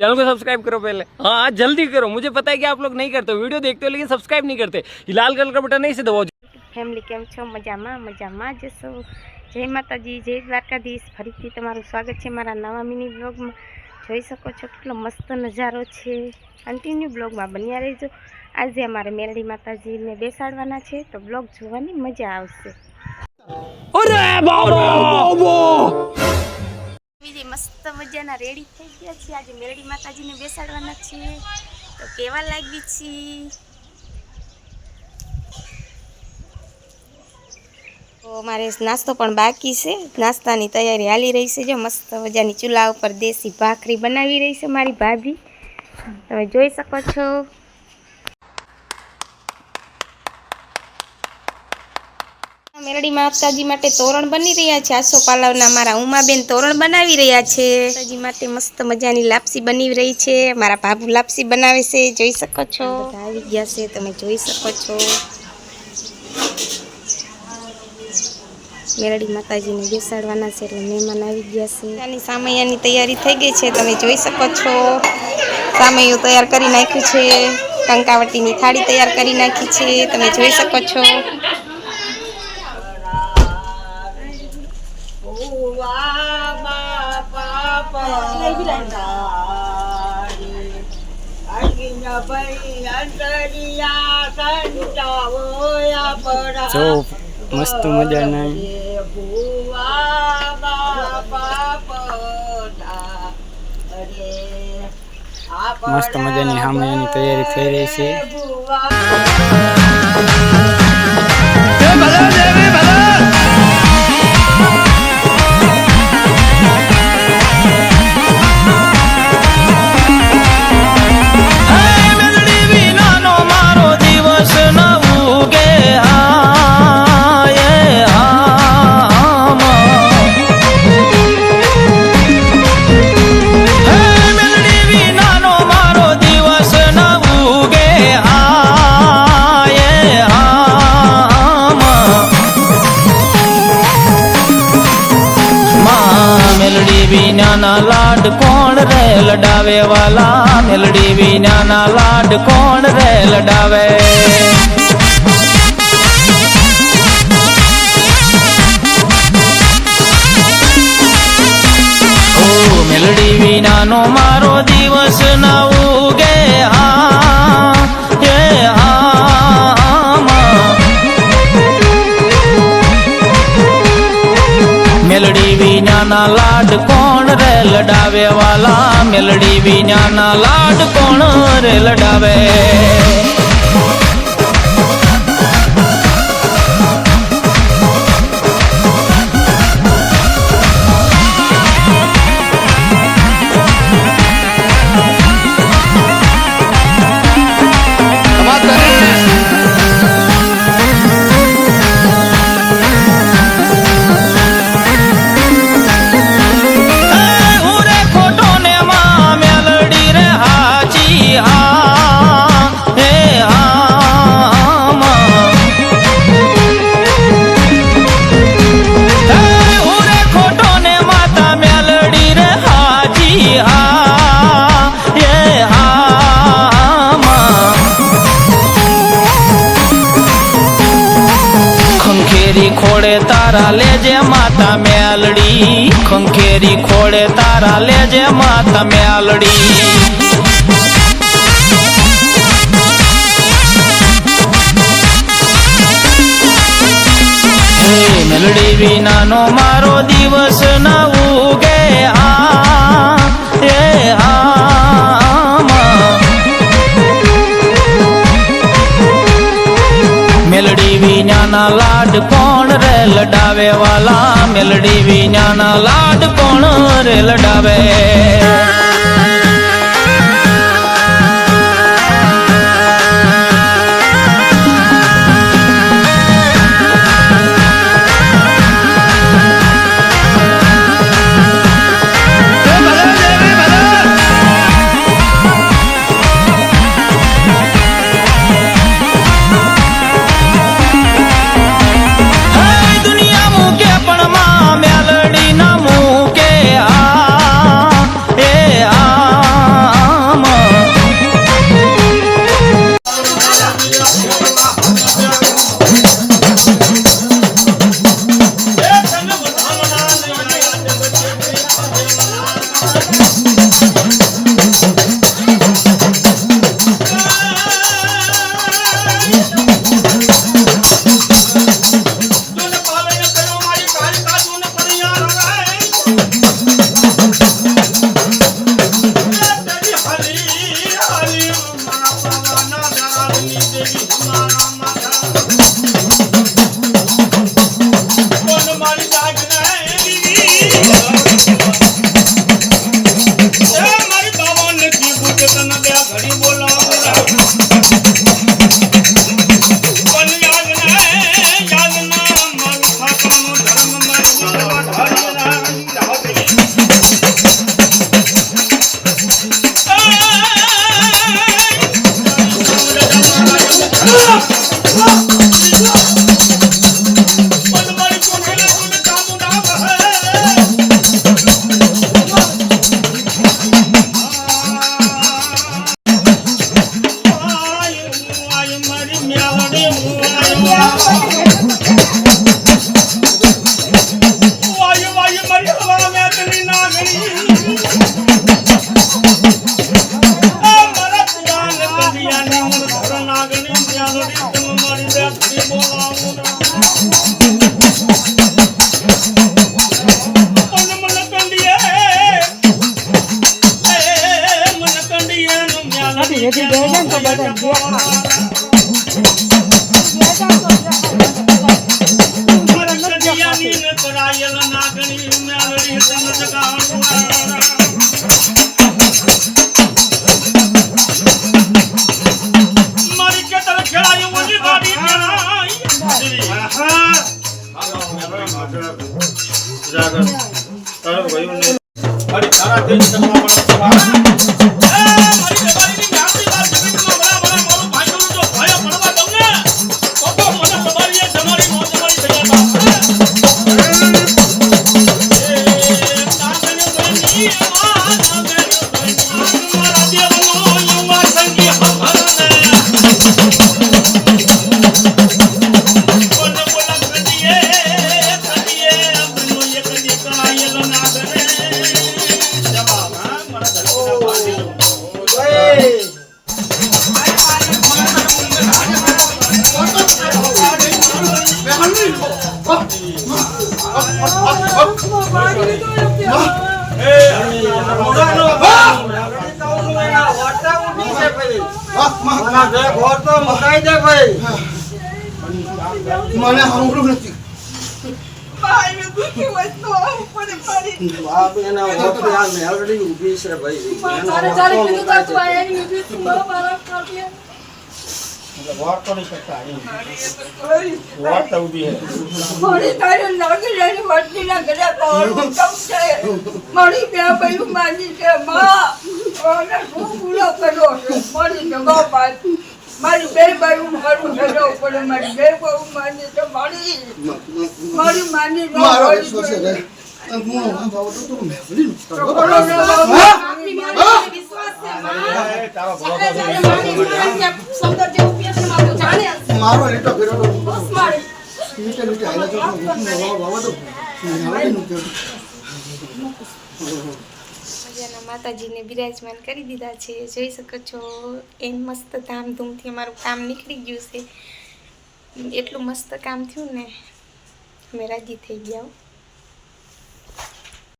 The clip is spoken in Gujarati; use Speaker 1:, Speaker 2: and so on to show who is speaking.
Speaker 1: चैनल को सब्सक्राइब करो पहले। हाँ जल्दी करो, मुझे पता है कि आप लोग नहीं करते, वीडियो देखते हो लेकिन सब्सक्राइब नहीं करते। ये लाल कलर का बटन नहीं से दबाओ।
Speaker 2: फैमिली केम छो? मजामा जसो। जय माताजी, जय द्वारकाधीश। फरीथी तमारुं स्वागत है मारा नवा मिनी ब्लॉग में। જોઈ શકો છો કેટલો મસ્ત નજારો છે। કન્ટિન્યુ બ્લોગમાં બન્યા રહેજો। આજે અમારે મેરડી માતાજીને બેસાડવાના છે તો બ્લોગ જોવાની મજા આવશે।
Speaker 1: અરે બાબા
Speaker 2: બીજી મસ્ત મજાના રેડી થઈ ગયા છે। આજે મેરડી માતાજીને બેસાડવાના છે તો કેવા લાગી છે? તો અમારે નાસ્તો પણ બાકી છે। નાસ્તાની તૈયારી હાલી રહી છે। જો મસ્ત મજાની ચૂલા ઉપર દેશી ભાખરી બનાવી રહી છે મારી ભાભી, તમે જોઈ શકો છો। મેરડી માતાજી માટે તોરણ બની રહ્યા છે। આસોપાલવના મારા ઉમાબેન તોરણ બનાવી રહ્યા છે। માતાજી માટે મસ્ત મજાની લાપસી બની રહી છે। મારા ભાભુ લાપસી બનાવે છે, જોઈ શકો છો। બધા આવી ગયા છે, તમે જોઈ શકો છો। મેરડી માતાજીને બેસાડવાના છે એટલે મહેમાન આવી ગયા છે। આની સામૈયાની તૈયારી થઈ ગઈ છે, તમે જોઈ શકો છો। સામૈયું તૈયાર કરી નાખ્યું છે, કંકાવટીની થાળી તૈયાર કરી નાખી છે, તમે જોઈ શકો છો।
Speaker 1: જો મસ્ત મજાના મસ્ત મજાની સામૈયાની તૈયારી થઈ રહી છે।
Speaker 3: વિનાના લાડ કોણ રે લડાવે વાલા, મેલડી વિનાના લાડ કોણ રે લડાવે। ઓ મેલડી વિનાનો મારો દિવસ ના ઉગે હા હે મેલડી વિનાના લાડ કોણ રે લડાવે વાલા, મેલડી વિનાના લાડ કોણ રે લડાવે। ખોડે તારા લેજે માતા મેલડી, ખંખેરી ખોડે તારા લેજે માતા મેલડી। હે મેલડી વિનાનો મારો દિવસ ના ઉગે હા હે મેલડી વિનાના લાડ કોણ રે લડાવે વાલા, મેલડી વિનાના લાડ કોણ રે લડાવે।
Speaker 4: તન બે ઘડી બોલાવું પણ યાદ ના મારું ખાતાનું ધર્મ મારું
Speaker 5: મને સાંભળું નથી બાપ એના વખતે આ મેલડી ઊભી છે ભાઈ વોટ તો નહીં શકતા વોટ તો ઊભી છે
Speaker 6: મારી તારે લાગી રહી મટની ના ઘરે પાવડું કમ છે મારી બે ભાઈ માની છે માં ઓને શું પૂરો કર્યો છે મારી જગા પાસ મારી બે ભાઈ મારું ઘરે ઉપર મારી બે ભાઈ માની છે મારી માની
Speaker 5: મારો વિશ્વાસ છે રે હું બાબા તો તું મેલડી મારો લીટો ફેરો લીટે લીટે આલા તો બાબા તો મેલડી
Speaker 2: મજાના માતાજીને બિરાજમાન કરી દીધા છે. જોઈ શકો છો એમ મસ્ત ધામધૂમથી અમારું કામ નીકળી ગયું છે. એટલું મસ્ત કામ થયું ને અમે રાજી થઈ ગયા.